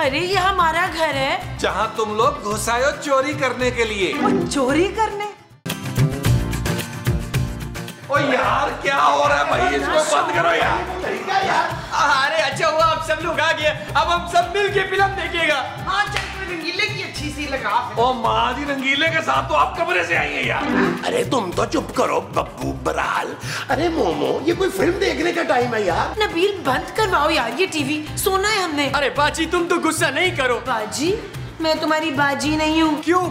अरे ये हमारा घर है जहाँ तुम लोग घुस आए हो चोरी करने के लिए। चोरी करने? ओ यार क्या हो रहा है भाई, इसको बंद करो यार। अरे अच्छा हुआ आप सब लोग आ गए, अब हम सब मिल के फिल्म देखेगा। हाँ चल रंगीले की अच्छी सी लगा। ओ माँ जी, रंगीले के साथ तो आप कमरे से आई हैं यार। अरे तुम तो चुप करो बब्बू बराल। अरे मोमो, ये कोई फिल्म देखने का टाइम है यार। नबील बंद करवाओ यार ये टीवी, सोना है हमने। अरे बाजी तुम तो गुस्सा नहीं करो। बाजी? मैं तुम्हारी बाजी नहीं हूँ। क्यों?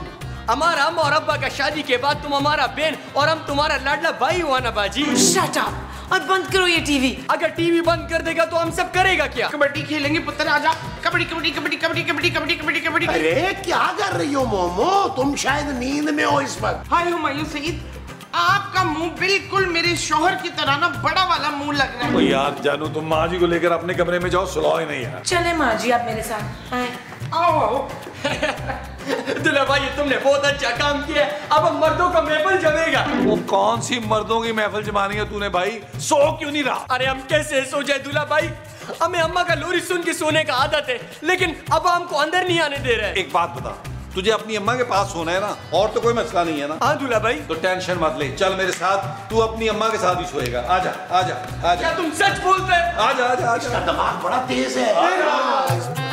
हमारा अम्मा और अब्बा का शादी के बाद तुम हमारा बहन और हम तुम्हारा लाडला भाई हुआ ना बाजी। शट अप और बंद करो ये टीवी। अगर टीवी बंद कर देगा तो हम सब करेगा क्या? कबड्डी खेलेंगे पुत्र, आजा। कबड्डी कबड्डी कबड्डी कबड्डी कबड्डी कबड्डी कबड्डी कबड्डी। अरे क्या कर रही हो मोमो, तुम शायद नींद में हो इस वक्त। हाय हुमायूं सईद, आपका मुंह बिल्कुल मेरे शौहर की तरह ना बड़ा वाला मुंह लग रहा है। ओ यार जानू, तुम माँ जी को लेकर अपने कमरे में जाओ, सुलाओ ही नहीं यार। चले माँ जी आप मेरे साथ आए। आओ आओ। दुल्हा भाई तुमने बहुत अच्छा काम किया, अब हम मर्दों का महफिल जमेगा। वो कौन सी मर्दों की महफिल जमानी है तूने भाई, सो क्यों नहीं रहा? अरे हम कैसे सो जाए दुल्हा भाई, हमें अम्मा का लोरी सुन के सोने का आदत है, लेकिन अब हमको अंदर नहीं आने दे रहे। एक बात बता, तुझे अपनी अम्मा के पास सोना है ना, और तो कोई मसला नहीं है ना? हाँ दूल्हा भाई। तो टेंशन मत ले, चल मेरे साथ, तू अपनी अम्मा के साथ ही सोएगा। आजा आजा आजा। क्या तुम सच बोलते हैं? आजा आजा इसका आजा। दिमाग बड़ा तेज है।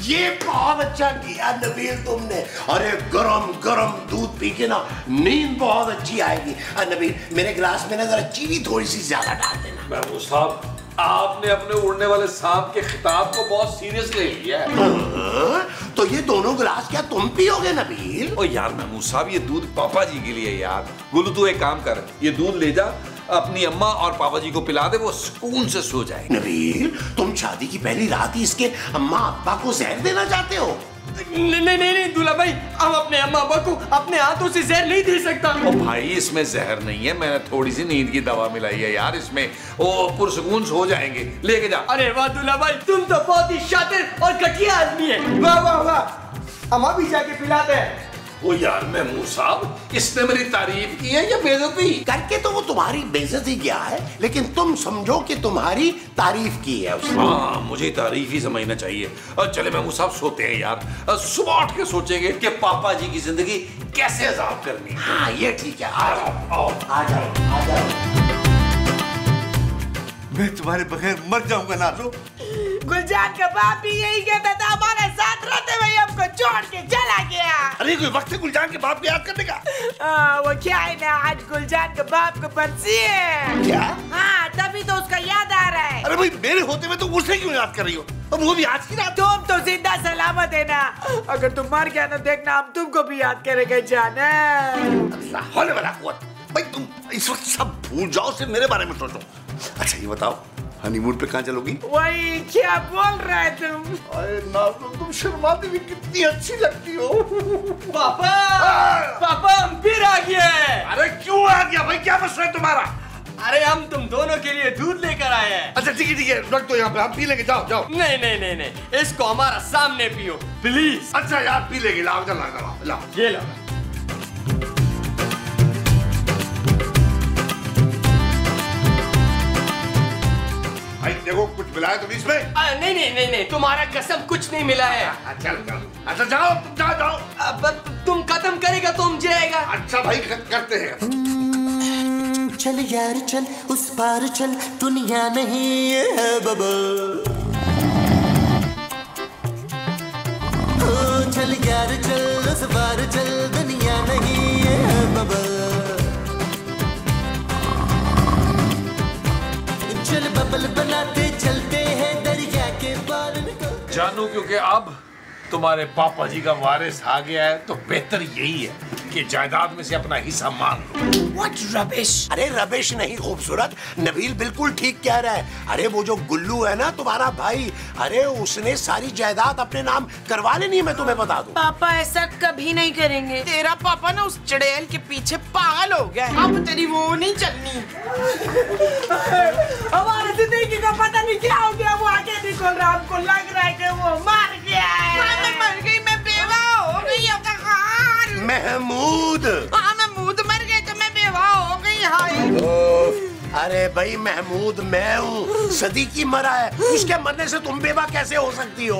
ये बहुत अच्छा किया नबील तुमने। अरे गरम गरम दूध पी के ना नींद बहुत अच्छी आएगी। नबील मेरे गिलास में ना जरा चीनी थोड़ी सी ज्यादा डाल देना। महमूद साहब, आपने अपने उड़ने वाले सांप के खिताब को बहुत सीरियस ले लिया है। तो ये दोनों गिलास क्या तुम पियोगे नबील? ओ यार महमूद साहब, ये दूध पापा जी के लिए यार। गुल्लू तू एक काम कर, ये दूध ले जा, अपनी अम्मा और पापा जी को पिला दे, वो सुकून से सो जाए। नबील तुम शादी की पहली रात ही इसके अम्मा अब्बा को जहर देना चाहते हो? नहीं नहीं नहीं दूल्हा भाई, हम अपने अम्मा अब्बा को अपने हाथों से जहर नहीं दे सकता। ओ भाई इसमें जहर नहीं है, मैंने थोड़ी सी नींद की दवा मिलाई है यार इसमें, वो पुरसुकून सो जाएंगे, लेके जा। अरे वाह दूल्हा भाई, तुम तो बहुत ही शातिर और घटिया आदमी है। वाह वाह वाह, हम अभी जाके पिलाते हैं। ओ यार महमूद साहब, इसने मेरी तारीफ की है या बेइज्जती? करके तो वो तुम्हारी बेइज्जती किया है, लेकिन तुम समझो कि तुम्हारी तारीफ की है उसने। हाँ, मुझे तारीफ ही समझना चाहिए। और चले महमूद साहब सोते हैं यार, सुबह उठ के सोचेंगे कि पापा जी की जिंदगी कैसे अजाब करनी है। हाँ ये ठीक है, आ जाओ आ जाओ आ जाओ। मैं तुम्हारे बगैर मर जाऊंगा नाज़ो। गुलजान का बाप भी यही कहता था, हमारे साथ रहते हुए हमको छोड़ के चला गया। अरे कोई वक्त है गुलजान के बाप को याद करने का? वो क्या है ना, आज गुलजान के बाप को बरसी है। क्या? हाँ तभी तो उसका याद आ रहा है। अरे भाई मेरे होते हुए तो उसे क्यों याद कर रही हो, अब वो भी आज की रात? तुम तो जिंदा सलामत है ना, अगर तुम मर गया ना देखना हम तुमको भी याद करेंगे जाना। अल्लाह होने वाला कुव्वत। भाई तुम इस वक्त सब भूल जाओ, सिर्फ मेरे बारे में सोचो। अच्छा ये बताओ, हनीमून पे कहाँ चलोगी? वही क्या बोल रहे हैं तुम? अरे नाज़ो तुम शर्माती भी कितनी अच्छी लगती हो। पापा पापा हम फिर आ गए। अरे क्यों आ गया भाई, क्या मसला है तुम्हारा? अरे हम तुम दोनों के लिए दूध लेकर आए हैं। अच्छा ठीक है, रख दो यहाँ पे, हम पी लेंगे, जाओ जाओ। नहीं नहीं नहीं नहीं, इसको हमारा सामने पियो प्लीज। अच्छा यार पी लेंगे, लाओ लाओ। ये लो। भाई देखो कुछ मिला है तो इसमें? नहीं नहीं नहीं नहीं, तुम्हारा कसम कुछ नहीं मिला है। चलो अच्छा जाओ, तुम जाओ। अब तुम खत्म करेगा तो हम जाएगा। अच्छा भाई करते हैं। चल यार चल उस पार चल, दुनिया नहीं है बबल। ओ चल यार चल उस पार चल, दुनिया नहीं है बबल। चल बबल बनाते चलते हैं दरिया के पार को। जानू क्योंकि अब तुम्हारे पापा जी का वारिस आ गया है, तो बेहतर यही है कि जायदाद में से अपना हिस्सा मान लो। What rubbish? अरे रबिश नहीं खूबसूरत, नबील बिल्कुल ठीक कह रहा है। अरे वो जो गुल्लू है ना तुम्हारा भाई, अरे उसने सारी जायदाद अपने नाम करवा लेनी है, मैं तुम्हें बता दूं। पापा ऐसा कभी नहीं करेंगे। तेरा पापा ना उस चड़ैल के पीछे पागल हो गया है, अब तेरी वो नहीं चलनी। हमारी जिंदगी का पता नहीं क्या हो गया, वो आगे नहीं खोल रहा, हमको लग रहा है कि वो मर गया है। मैं मर गई, मैं बेवा हो गई। महमूद, हाँ महमूद मर गए तो मैं बेवा हो गई। हाय अरे भाई महमूद मैं हूँ, सदीकी मरा है, उसके मरने से तुम बेवा कैसे हो सकती हो?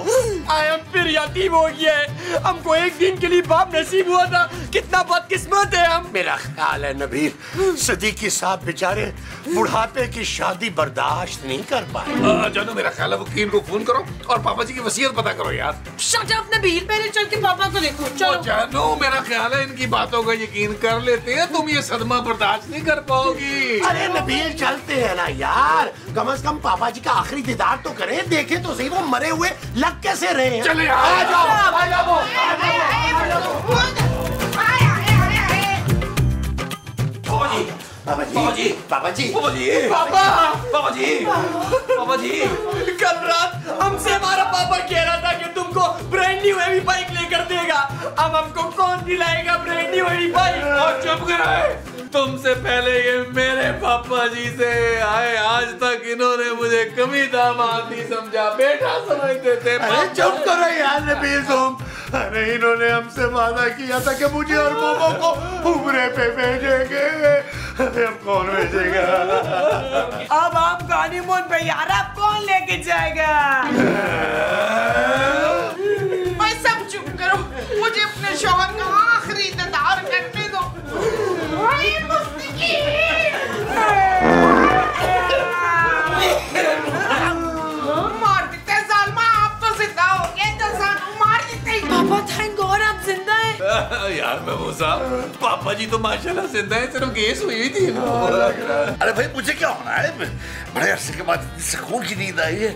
हम फिर यतीम हो गया है, हमको एक दिन के लिए बाप नसीब हुआ था, कितना बदकिस्मत है हम। मेरा ख्याल है नबील, सदीकी साहब बेचारे बुढ़ापे की शादी बर्दाश्त नहीं कर पाए। जानू मेरा ख्याल है वकील को फोन करो और पापा जी की वसीयत पता करो यार। शट अप नबील, पहले चल के पापा को देखो। चलो जानू मेरा ख्याल है इनकी बातों का यकीन कर लेते हैं, तुम ये सदमा बर्दाश्त नहीं कर पाओगी। अरे नबील चलते हैं ना यार, कम से कम पापा जी का आखिरी दीदार तो करें, देखें तो सही वो मरे हुए लग कैसे रहे हैं। चले आ जाओ। पापा जी, पापा जी, पापा जी, पापा, पापा जी, पापा जी। कल रात हमसे हमारा पापा कह रहा था कि तुमको ब्रांड न्यू हेवी बाइक लेकर देगा, अब हमको कौन दिलाएगा ब्रांड न्यू हेवी बाइक? और चुप कराए, तुमसे पहले ये मेरे पापा जी से आए, आज तक इन्होंने मुझे कभी दामाद नहीं समझा, बेटा समझते थे। अरे चुप करो यार नबील तुम। अरे इन्होंने हमसे वादा किया था कि मुझे और मोमो को उम्रे पे भेजेंगे, अरे अब कौन भेजेगा? अब आप हनीमून पे यार, आप कौन लेके जाएगा? भाई सब चुप करो, मुझे अपने शौहर का आखिरी दीदार करने दो। मार देते हैं जालिमा, आप तो जिंदा हो गए, मार देते हैं। पापा थैंक गॉड आप जिंदा हैं। यार महमूद साहब, पापा जी तो माशाल्लाह जिंदा है, सिर्फ केस हुई थी। अरे भाई मुझे क्या होना है, बड़े अरसे के बाद सुकून की नींद आई है,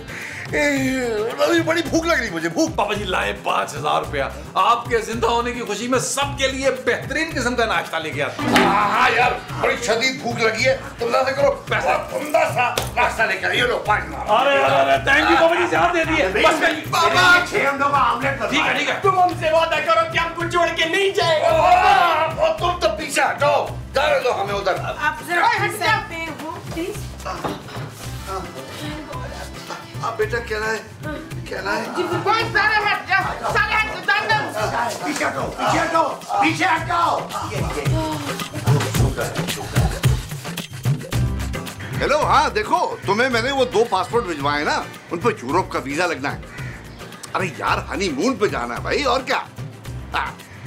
अभी बड़ी भूख लग रही मुझे, भूख। पापा जी लाए 5000 रुपया, आपके जिंदा होने की खुशी में सबके लिए बेहतरीन किस्म का नाश्ता लेके आता। हाँ यार, बड़ी शदीद भूख लगी है, तुम ऐसा करो पैसा उम्दा सा नाश्ता लेके आओ, ये लो 5 अरे थैंक यू पापा जी, साथ दे दिए। बस पापा 6 अंडों का ऑमलेट कर। ठीक है ठीक है। तुम हमसे वादा करो कि हमको छोड़ के नहीं जाएगा। और तुम तो पीछे हटो, जाने दो हमें उधर। आप जरा हट सकते हो प्लीज? आप बेटा क्या रहा है, क्या रहा है? कोई सारे हट जाओ, सारे हट जाओ। पीछे हटो, पीछे हटो, पीछे हटो। हेलो, हाँ देखो, तुम्हें मैंने वो 2 पासपोर्ट भिजवाए ना, उन पर यूरोप का वीजा लगना है। अरे यार हनीमून पे जाना है भाई, और क्या?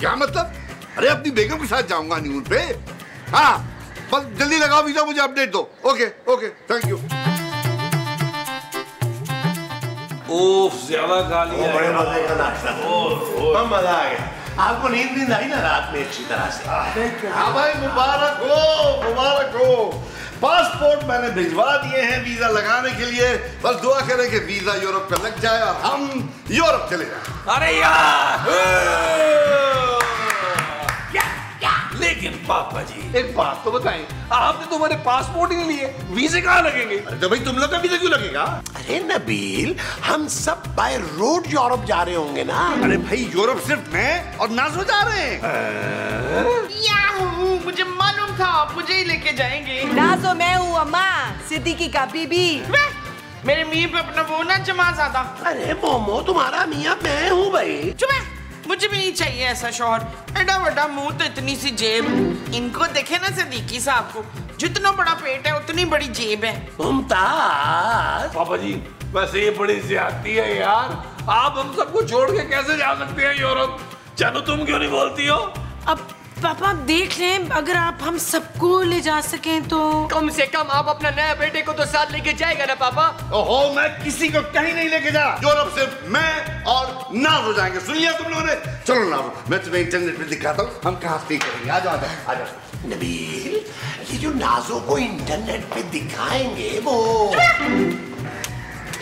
क्या मतलब? अरे अपनी बेगम के साथ जाऊंगा हनीमून पे। हाँ बस जल्दी लगाओ वीजा, मुझे अपडेट दो। Okay okay, thank you. ओफ ज्यादा खा लिया। बड़े मजे का नाश्ता, बहुत मजा आ गया। आपको नींद आई ना रात में अच्छी तरह से? हाँ भाई मुबारक हो, मुबारक हो। पासपोर्ट मैंने भिजवा दिए हैं वीजा लगाने के लिए, बस दुआ करें कि वीजा यूरोप का लग जाए और हम यूरोप चले जाएं। अरे यार लेकिन पापा जी एक बात तो बताएं, आपने तो हमारे पासपोर्ट ही नहीं लिए, वीजे कहाँ लगेंगे? अरे तो भाई तुम लोग का वीजा क्यों लगेगा? अरे नबील, हम सब बाय रोड यूरोप जा रहे होंगे ना। अरे भाई यूरोप सिर्फ मैं और नाज़ो जा रहे हैं। याहू, मुझे मालूम था आप मुझे ही लेके जाएंगे। नाज़ो मैं हूँ अम्मा, सिद्दीकी का बीबी। मेरे मियां पे अपना वो ना जमा ज्यादा। अरे मोमो तुम्हारा मियाँ मैं हूँ भाई। चुप है, मुझे भी नहीं चाहिए ऐसा शौहर। एडा बड़ा मुंह तो इतनी सी जेब, इनको देखे ना सिद्दीकी साहब को, जितना बड़ा पेट है उतनी बड़ी जेब है। मुमताज। पापा जी वैसे ये बड़ी ज्यादती है यार, आप हम सबको छोड़ के कैसे जा सकते हैं यूरोप? चलो तुम क्यों नहीं बोलती हो? अब पापा देख लें, अगर आप हम सबको ले जा सकें तो। कम से कम आप अपना नया बेटे को तो साथ लेके जाएगा ना पापा? ओहो, मैं किसी को कहीं नहीं लेके जा, यूरोप सिर्फ मैं और नाज़ो जाएंगे। सुन लिया तुम लोगों ने? चलो नाज़ो, मैं तुम्हें इंटरनेट पे दिखाता हूँ हम कहाँ स्टे करेंगे। आ जाओ आ जाओ। नबील, ये जो नाज़ो को इंटरनेट पे दिखाएंगे वो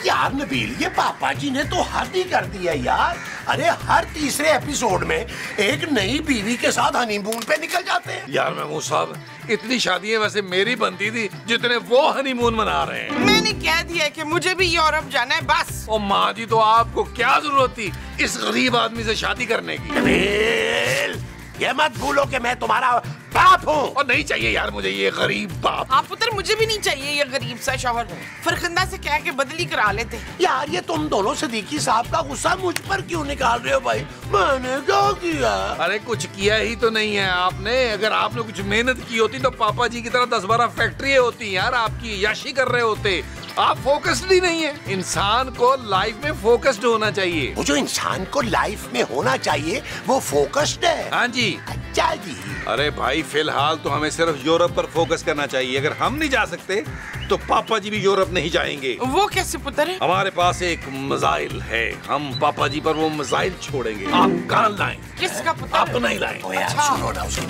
यार नबील, ये पापा जी ने तो हद ही कर दिया यार। अरे हर तीसरे एपिसोड में एक नई बीवी के साथ हनीमून पे निकल जाते हैं। यार महमूद साहब, इतनी शादियां वैसे मेरी बनती थी जितने वो हनीमून मना रहे हैं। मैंने कह दिया कि मुझे भी यूरोप जाना है बस। ओ माँ जी, तो आपको क्या जरूरत थी इस गरीब आदमी से शादी करने की? नबील, ये मत भूलो कि मैं तुम्हारा बाप हूँ। और नहीं चाहिए यार मुझे ये गरीब बाप। हाँ पुत्र, मुझे भी नहीं चाहिए ये गरीब सा शौहर। फरखंदा से कह के बदली करा लेते। यार ये तुम दोनों सिद्दीकी साहब का गुस्सा मुझ पर क्यों निकाल रहे हो भाई? मैंने क्या किया? अरे कुछ किया ही तो नहीं है आपने। अगर आपने कुछ मेहनत की होती तो पापा जी की तरह 10-12 फैक्ट्री होती यार, आपकी याशी कर रहे होते। आप फोकस्ड ही नहीं है। इंसान को लाइफ में फोकस्ड होना चाहिए। वो जो इंसान को लाइफ में होना चाहिए वो फोकस्ड है। हाँ जी। अच्छा जी। अरे भाई फिलहाल तो हमें सिर्फ यूरोप पर फोकस करना चाहिए। अगर हम नहीं जा सकते तो पापा जी भी यूरोप नहीं जाएंगे। वो कैसे पुत्र? हमारे पास एक मिसाइल है, हम पापा जी पर वो मिसाइल छोड़ेंगे। आप कान लाएं। किसका पुत्र? आप तो नहीं लाएं। ओ यार अच्छा। सुनो ना उसकी।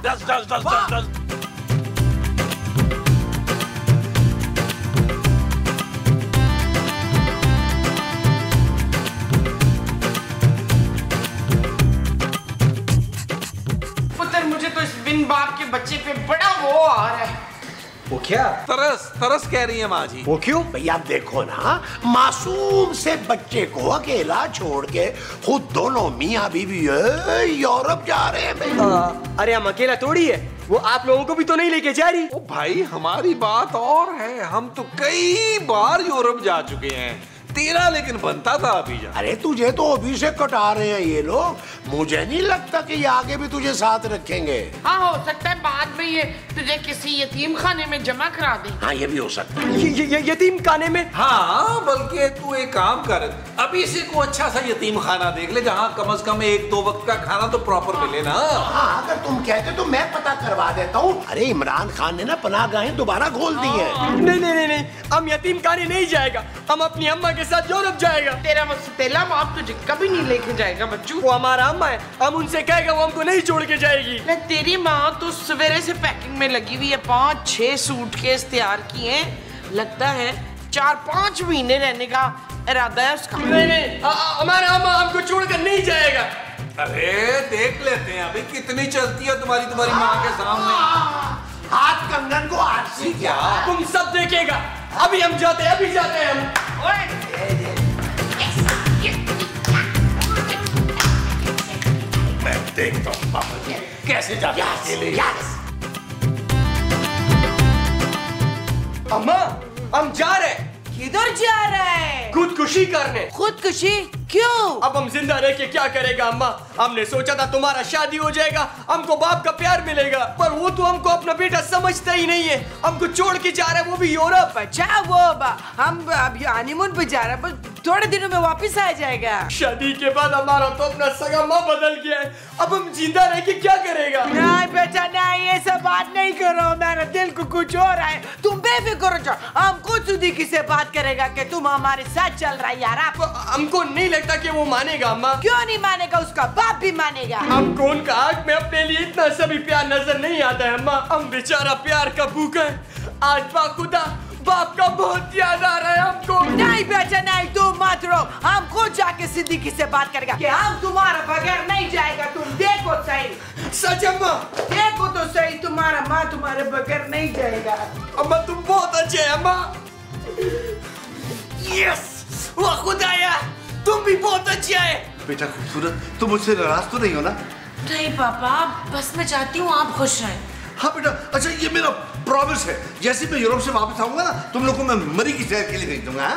दस। पुत्र मुझे तो इस बिन बाप के बच्चे पे बड़ा वो आ रहा है। वो क्या? तरस कह रही है माँ जी। वो क्यों? भैया देखो ना, मासूम से बच्चे को अकेला छोड़ के खुद दोनों मियाँ बीवी यूरोप जा रहे हैं भाई। अरे हम अकेला थोड़ी है, वो आप लोगों को भी तो नहीं लेके जा रही। ओ भाई हमारी बात और है, हम तो कई बार यूरोप जा चुके हैं। तेरा लेकिन बनता था अभी जा। अरे तुझे तो अभी से कटा रहे हैं ये लोग। मुझे नहीं लगता कि ये आगे भी तुझे साथ रखेंगे। हाँ हो सकता है बाद में ये तुझे किसी यतीम खाने में जमा करा दे। हाँ ये भी हो सकता है। ये यतीम खाने में? हाँ बल्कि तू एक काम कर, अभी से को अच्छा सा यतीम खाना देख ले जहाँ कम से कम 1-2 वक्त का खाना तो प्रॉपर मिले ना। हाँ अगर तुम कहते तो मैं पता करवा देता हूँ। अरे इमरान खान ने ना पनाहगाहें दोबारा खोल दी है। नहीं, हम यतीम खाने नहीं जाएगा, हम अपनी अम्मा के साथ यूरोप जाएगा। तेरा तेला बाप तुझे कभी नहीं लेके जाएगा बच्चू। वो हमारा अम्मा है, हम उनसे कहेगा वो हमको नहीं छोड़ के जाएगी। तेरी माँ तो सवेरे से पैकिंग में लगी हुई है, 5-6 सूटकेस तैयार किए। लगता है 4-5 महीने रहने का इरादा है उसका। नहीं, हमारा अम्मा हमको छोड़कर नहीं जाएगा। अरे देख लेते हैं अभी कितनी चलती है तुम्हारी माँ के सामने। हाथ कंगन को हाथ से क्या? तुम सब देखेगा। अभी हम जाते हैं, अभी जाते हैं हम। मैं देखता हूँ पापा जी कैसे जाते हैं अकेले। अम्मा हम जा रहे हैं। किधर जा रहा है? खुदकुशी करने। खुदकुशी? क्यों? अब हम जिंदा रह के क्या करेगा अम्मा? हमने सोचा था तुम्हारा शादी हो जाएगा, हमको बाप का प्यार मिलेगा, पर वो तो हमको अपना बेटा समझता ही नहीं है। हमको छोड़ के जा रहा है, वो भी यूरोप। अच्छा वो हम अभी हनीमून पे जा रहे हैं, बस थोड़े दिनों में वापस आ जाएगा। शादी के बाद हमारा तो अपना सगा माँ बदल गया है, अब हम जिंदा रह के क्या करेगा? नहीं बेटा नहीं, ये सब बात नहीं करो, मेरे दिल को कुछ हो रहा है। तुम बेफिक्र हो जाओ, हम खुद सिद्दीकी से बात करेगा कि तुम हमारे साथ चल रहा है यार। हमको नहीं लगता कि वो मानेगा अम्मा। क्यों नहीं मानेगा? उसका बाप भी मानेगा। हमको उनका आँख में अपने लिए इतना सभी प्यार नजर नहीं आता है अम्मा। हम बेचारा प्यार का भूखा है। आज खुदा बाप का बहुत याद आ रहा है हमको। नहीं बेटा नहीं, तुम मत रो, हम खुद जाके सिद्दीकी से बात करेगा कि हम तुम्हारा बगैर नहीं जाएगा। तुम देखो सही। सच अम्मा? देखो तो सही, तुम्हारा माँ तुम्हारे बगैर नहीं जाएगा। अम्मा तुम बहुत अच्छे हैं अम्मा। यस, वो खुदाया तुम भी बहुत अच्छे हैं। बेटा खूबसूरत, तुम मुझसे नाराज तो नहीं हो ना? नहीं पापा, बस मैं चाहती हूँ आप खुश रहें। हाँ बेटा, अच्छा ये मेरा प्रॉमिस है, जैसे मैं यूरोप से वापस आऊंगा ना तुम लोग को मैं मरी की सैर के लिए भेज दूंगा।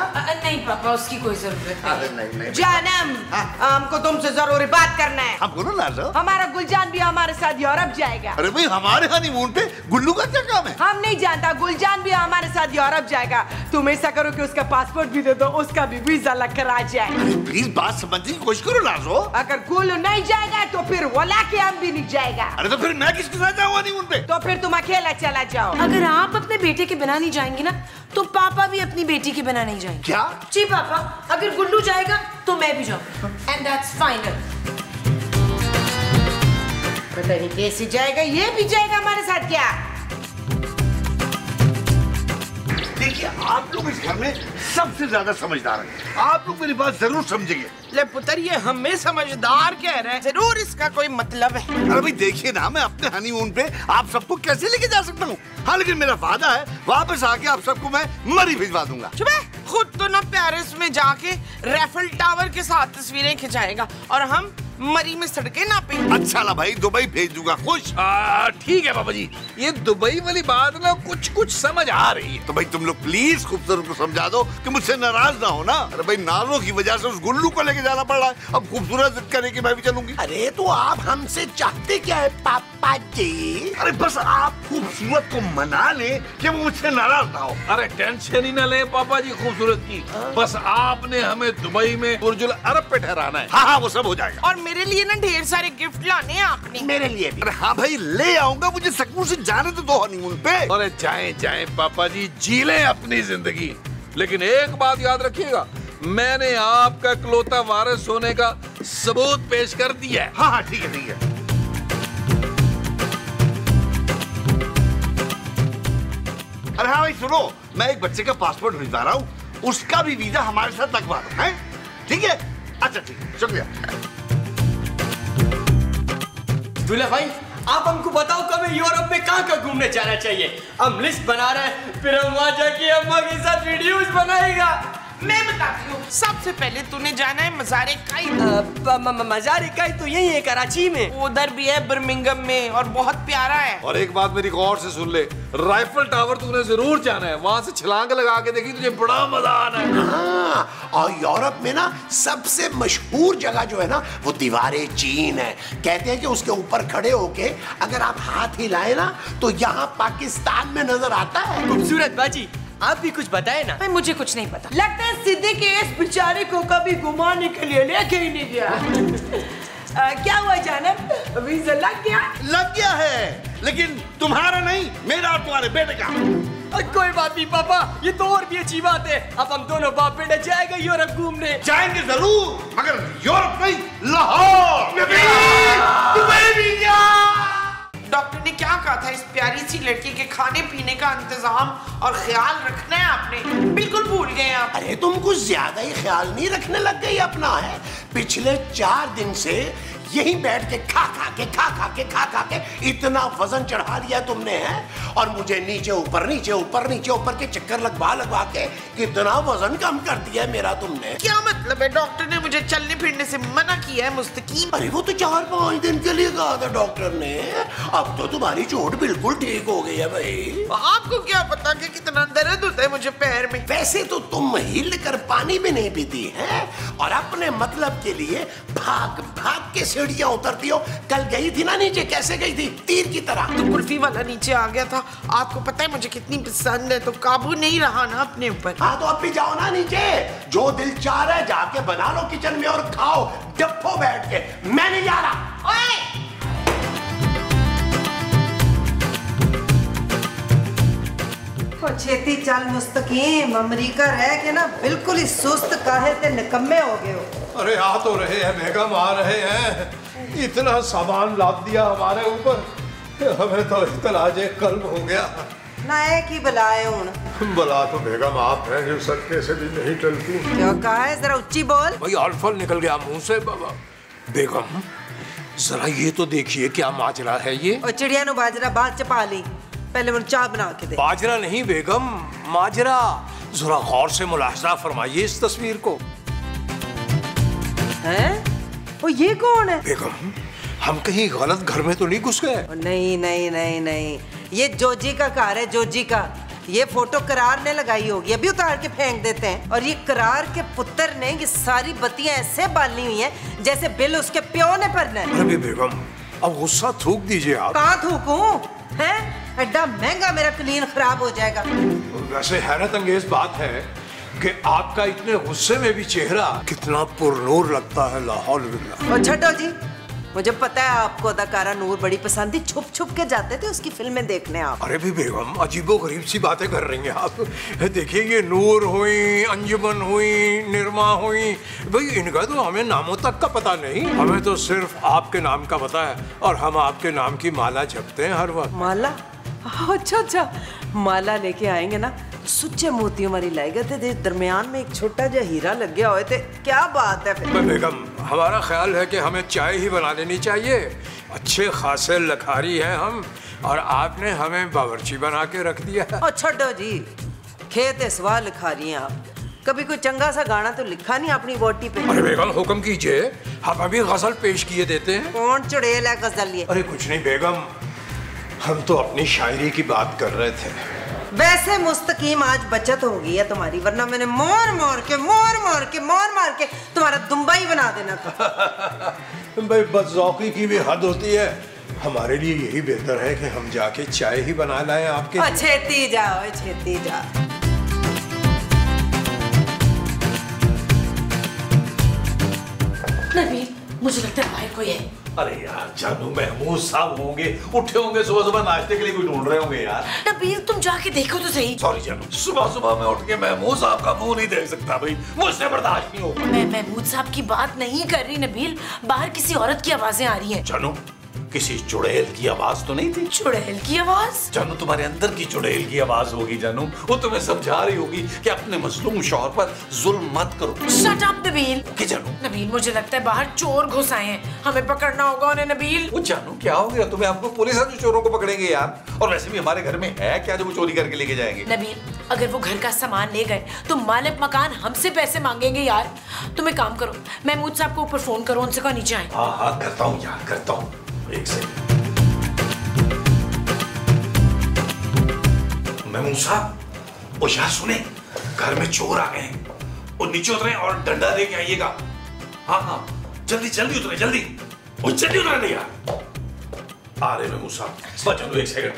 नहीं पापा, उसकी कोई जरूरत नहीं। नहीं जानम, हमको तुमसे जरूरी बात करना है। हम बोलो ना सर। हमारा गुलजान भी हमारे साथ यूरोप जाएगा। अरे भाई हमारे हनीमून पे गुल्लू का क्या काम है? हम नहीं जानता, गुलजान भी हमारे साथ यूरोप जाएगा। तुम ऐसा करो कि उसका पासपोर्ट भी दे दो, उसका भी वीजा लग कर आ जाए। अरे प्लीज बात समझने की कोशिश करो लाजो। अगर गुल्लू नहीं जाएगा तो फिर वला के हम भी नहीं जाएगा। अरे तो फिर मैं किसके साथ जाऊंगा हनीमून पे? तो फिर तुम अकेला चला जाओ। अगर आप अपने बेटे के बिना नहीं जाएंगे ना तो पापा भी अपनी बेटी के बिना नहीं जाएंगे। क्या? जी पापा, अगर गुल्लू जाएगा तो मैं भी जाऊंगा, एंड दैट्स फाइनल। पता नहीं कैसे जाएगा, ये भी जाएगा हमारे साथ क्या? देखिए आप लोग इस घर में सबसे ज्यादा समझदार हैं, आप लोग मेरी बात जरूर समझेंगे। ले पुत्र ये हमें समझदार कह रहे हैं, जरूर इसका कोई मतलब है। अरे भाई देखिए ना, मैं अपने हनीमून पे आप सबको कैसे लेके जा सकता हूँ? हाँ लेकिन मेरा वादा है वापस आके आप सबको मैं मरी भिजवा दूंगा। चुप है, खुद तो ना पेरिस में जाके रेफल टावर के साथ तस्वीरें खिंचाएगा और हम मरी में सड़कें नापेंगे। अच्छा ला भाई, दुबई भेज दूंगा। खुश? ठीक है पापा जी, ये दुबई वाली बात ना कुछ कुछ समझ आ रही है। तो भाई तुम लोग प्लीज खूबसूरत को समझा दो कि मुझसे नाराज ना हो ना। अरे भाई नालों की वजह से उस गुल्लू को लेके जाना पड़ रहा है, अब खूबसूरत जिद करे कि मैं भी चलूंगी। अरे तो आप हमसे चाहते क्या है पापा जी? अरे बस आप खूबसूरत को मना ले कि वो मुझसे नाराज ना हो। अरे टेंशन ही ना ले पापा जी खूबसूरत की, बस आपने हमें दुबई में बुर्जुल अरब पे ठहराना है। हाँ वो सब हो जाएगा। और मेरे लिए ना ढेर सारे गिफ्ट लाने हैं आपने। मेरे लिए भी। अरे हाँ भाई ले आऊंगा, मुझे सकून से जाने तो दो हनीमून पे। अरे जाएं जाएं पापा जी, जी लें अपनी जिंदगी, लेकिन एक बात याद रखिएगा, मैंने आपका इकलौता वारिस होने का सबूत पेश कर दिया है। हाँ हाँ ठीक है ठीक है। अरे हाँ भाई सुनो, मैं एक बच्चे का पासपोर्ट भिजवा रहा हूँ, उसका भी वीजा हमारे साथ लगवा दो, हैं? ठीक है? अच्छा ठीक है, शुक्रिया। दूल्हा भाई आप हमको बताओ कि हमें यूरोप में कहाँ घूमने जाना चाहिए। हम लिस्ट बना रहे हैं, फिर हम वहाँ जाके अम्मा के साथ वीडियोस बनाएगा। मैं बताती हूँ, सबसे पहले तूने जाना है मज़ार-ए काइद। मज़ार-ए काइद तो यही है कराची में। उधर भी है बर्मिंघम में और बहुत प्यारा है। और एक बात मेरी गौर से सुन ले, राइफल टावर तूने जरूर जाना है, वहाँ से छलांग लगा के देखी, तुझे बड़ा मजा आना है। हाँ, और यूरोप में ना सबसे मशहूर जगह जो है ना वो दीवारे चीन है। कहते हैं कि उसके ऊपर खड़े होके अगर आप हाथ हिलाए ना तो यहाँ पाकिस्तान में नजर आता है। खूबसूरत बाजी आप भी कुछ बताए ना। भाई मुझे कुछ नहीं पता। लगता है सिद्दीक के इस बेचारे को कभी घुमाने के लिए लेके ही नहीं गया। क्या हुआ जानब, वीजा लग गया? लग गया है, लेकिन तुम्हारा नहीं, मेरा और तुम्हारे बेटे का। कोई बात नहीं पापा, ये तो और भी अच्छी बात है। अब हम दोनों बाप बेटे जाएंगे यूरोप घूमने। जाएंगे जरूर, मगर यूरोप नहीं, लाहौर। दुबई भी क्या? डॉक्टर ने क्या कहा था, इस प्यारी सी लड़की के खाने पीने का इंतजाम और ख्याल रखना है आपने, बिल्कुल भूल गए आप। अरे तुम कुछ ज्यादा ही ख्याल नहीं रखने लग गई अपना है। पिछले 4 दिन से यही बैठ के खा खा के इतना वजन चढ़ा लिया तुमने है, और मुझे नीचे ऊपर के चक्कर लगवा के कितना वजन कम कर दिया है मेरा तुमने। क्या मतलब है? डॉक्टर ने मुझे चलने फिरने से मना किया है मुस्तकीम। अरे वो तो 4-5 दिन के लिए कहा था डॉक्टर ने, अब तो तुम्हारी चोट बिल्कुल ठीक हो गई है भाई। आपको क्या पता कि कितना दर्द होता है मुझे पैर में। वैसे तो तुम हिल कर पानी भी नहीं पीती है, और अपने मतलब के लिए भाग के सीढ़ियां उतरती हो। कल गई थी ना नीचे, कैसे गई थी? तीर की तरह। तो कुल्फी वाला नीचे आ गया था, आपको पता है मुझे कितनी पसंद है, तो काबू नहीं रहा ना अपने ऊपर। हाँ तो अब भी जाओ ना नीचे, जो दिल चाह रहा है जाके बना लो किचन में और खाओ डब्बो बैठ के। मैं नहीं जा रहा। ओए! छेती चल मुस्तकीम, अमेरिका रह के ना बिल्कुल ही सुस्त काहे ते निकम्मे हो गए हो। अरे आ तो रहे हैं बेगम, आ रहे हैं। इतना सामान लाद दिया हमारे ऊपर, हमें तो इतलाजे कल्ब हो गया। ना एक ही बुलाए हूं। बुला तो बेगम आप हैं जो सदके से भी नहीं टलती। क्या कहा है, जरा उच्ची बोल। भाई अल्फल निकल गया मुंह से। बाबा बेगम जरा ये तो देखिए क्या माजरा है ये। और चिड़िया नु बाजरा बाद चपा ली, पहले मुझे चाय बना के दे। बाजरा नहीं बेगम, माजरा। जरा गौर से मुलाहजा फरमाइए इस तस्वीर को। हैं? वो ये कौन है? बेगम हम कहीं गलत घर में तो नहीं घुस गए? नहीं, ये जोजी का कार है, जोजी का। ये फोटो करार ने लगाई होगी, अभी उतार के फेंक देते हैं। और ये करार के पुत्र ने ये सारी बत्तियां ऐसे बालनी हुई हैं जैसे बिल उसके प्यो ने भरना है। अरे बेगम अब गुस्सा थूक दीजिए आप। कहाँ थूकूं? हैं? एड्डा महंगा मेरा क्लीन खराब हो जाएगा। वैसे हैरत अंगेज बात है कि आपका इतने गुस्से में भी चेहरा कितना पुरनूर लगता है। लाहौल बिल्ला। और छठो जी, मुझे पता है आपको अदाकारा नूर बड़ी पसंद थी, छुप के जाते थे उसकी फिल्में देखने आप। अरे भी बेगम अजीबो गरीब सी बातें कर रही हैं आप। देखिए ये नूर हुई, अंजुमन हुई, निरमा हुई, भाई इनका तो हमें नामों तक का पता नहीं। हमें तो सिर्फ आपके नाम का पता है, और हम आपके नाम की माला जपते हैं हर वक्त। माला? अच्छा, माला लेके आएंगे ना, सुच्चे मोतियों वाली लाएगा थे, दरमियान में एक छोटा सा हीरा लग गया हुए थे। क्या बात है फिर? बेगम हमारा ख्याल है कि हमें चाय ही बना लेनी चाहिए। अच्छे खासे लखारी हैं हम, और आपने हमें बावर्ची बना के रख दिया है। और छोड़ो जी, खेत सवाल लिखा रही हैं आप। कभी कोई चंगा सा गाना तो लिखा नहीं अपनी बोटी पे। अरे बेगम हुक्म कीजिए, हम अभी गजल पेश किए देते हैं। कौन चुड़ैल है गजल ये? अरे कुछ नहीं बेगम, हम तो अपनी शायरी की बात कर रहे थे। वैसे मुस्तकीम आज बचत हो गई है तुम्हारी, वरना मैंने मार मार के तुम्हारा दुम्बा ही बना देना था। भाई बदज़ौक़ी की भी हद होती है। हमारे लिए यही बेहतर है कि हम जाके चाय ही बना लाएं आपके लिए। छेती जाओ, छेती जाओ। नबील, मुझे लगता है बाहर कोई है। अरे यार जानू, महमूद साहब होंगे, उठे होंगे, सुबह सुबह नाश्ते के लिए कोई ढूंढ रहे होंगे यार। नबील तुम जाके देखो तो सही। सॉरी जानू, सुबह सुबह मैं उठ के महमूद साहब का मुंह नहीं देख सकता भाई, मुझसे बर्दाश्त नहीं होगा। मैं महमूद साहब की बात नहीं कर रही नबील, बाहर किसी औरत की आवाजें आ रही हैं। जानू, किसी चुड़ैल की आवाज तो नहीं थी? चुड़ैल की आवाज? जानू, तुम्हारे अंदर की चुड़ैल की आवाज होगी जानू। वो तुम्हें समझा रही होगी कि अपने मजलूम शौहर पर जुल्म मत करो। Shut up Nabeel. कि जानू? नबील मुझे लगता है बाहर चोर घुस आए हैं, हमें पकड़ना होगा उन्हें। नबील वो जानू क्या हो गया तुम्हें? हमको पुलिस है जो चोरों को पकड़ेंगे यार। और वैसे भी हमारे घर में है क्या जो वो चोरी करके लेके जाएंगे? नबील, अगर वो घर का सामान ले गए तो मालिक मकान हमसे पैसे मांगेंगे यार। तुम एक काम करो, महमूद साहब को ऊपर फोन करो, उनसे कहो नीचे आए। हाँ करता हूँ यार, करता हूँ। एक सेकंड। महमूद साहब, वो यार सुने, घर में चोर आ गए हैं। वो नीचे उतरे और डंडा लेके आइएगा। हाँ हाँ, जल्दी जल्दी उतरे, जल्दी। वो जल्दी उतरे यार। आ रहे महमूद साहब, बस चलो एक सेकंड।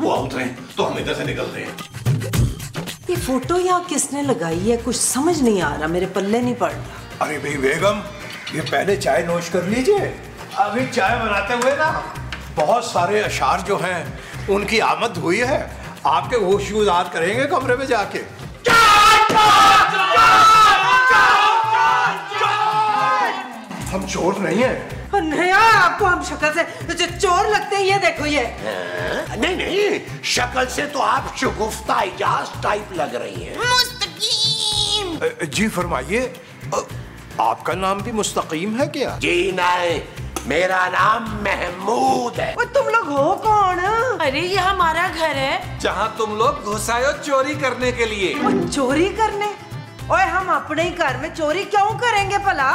वो उतरे तो हम इधर से निकलते हैं। ये फोटो यहाँ किसने लगाई है, कुछ समझ नहीं आ रहा, मेरे पल्ले नहीं पड़ रहा। अरे भाई बेगम, ये पहले चाय नोश कर लीजिए। अभी चाय बनाते हुए ना बहुत सारे अशार जो हैं उनकी आमद हुई है। आपके होशगुजार करेंगे कमरे में जाके। हम चोर नहीं हैं। नहीं, आपको हम शक्ल से जो चोर लगते हैं, ये देखो ये। नहीं नहीं, शक्ल से तो आप शगुफ्ता इजाज टाइप लग रही हैं। मुस्तकीम। जी फरमाइए, आपका नाम भी मुस्तकीम है क्या? जी नहीं, मेरा नाम महमूद है। वो तुम लोग हो कौन? अरे ये हमारा घर है जहाँ तुम लोग घुस आए हो चोरी करने के लिए। वो चोरी करने? ओए, हम अपने ही घर में चोरी क्यों करेंगे भला?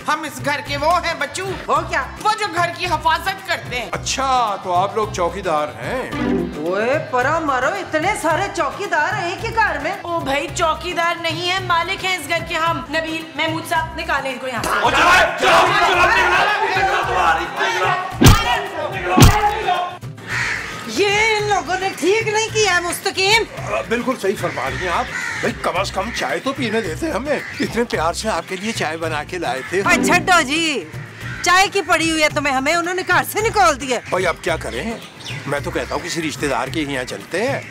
हम इस घर के वो हैं बच्चू। वो क्या? वो जो घर की हिफाजत करते हैं। अच्छा, तो आप लोग चौकीदार हैं? ओए परा मारो, इतने सारे चौकीदार एक ही घर में? ओ भाई, चौकीदार नहीं है, मालिक हैं इस घर के हम। नबील, महमूद साहब निकालें इनको यहाँ से। ये इन लोगों ने ठीक नहीं किया मुस्तकीम। बिल्कुल सही फरमा रही हैं आप। भाई कम से कम चाय तो पीने देते हमें। इतने प्यार से आपके लिए चाय बना के लाए थे। छड्डो जी, चाय की पड़ी हुई है तुम्हें, हमें उन्होंने घर से निकाल दिया। भाई अब क्या करें, मैं तो कहता हूँ किसी रिश्तेदार के यहाँ चलते हैं।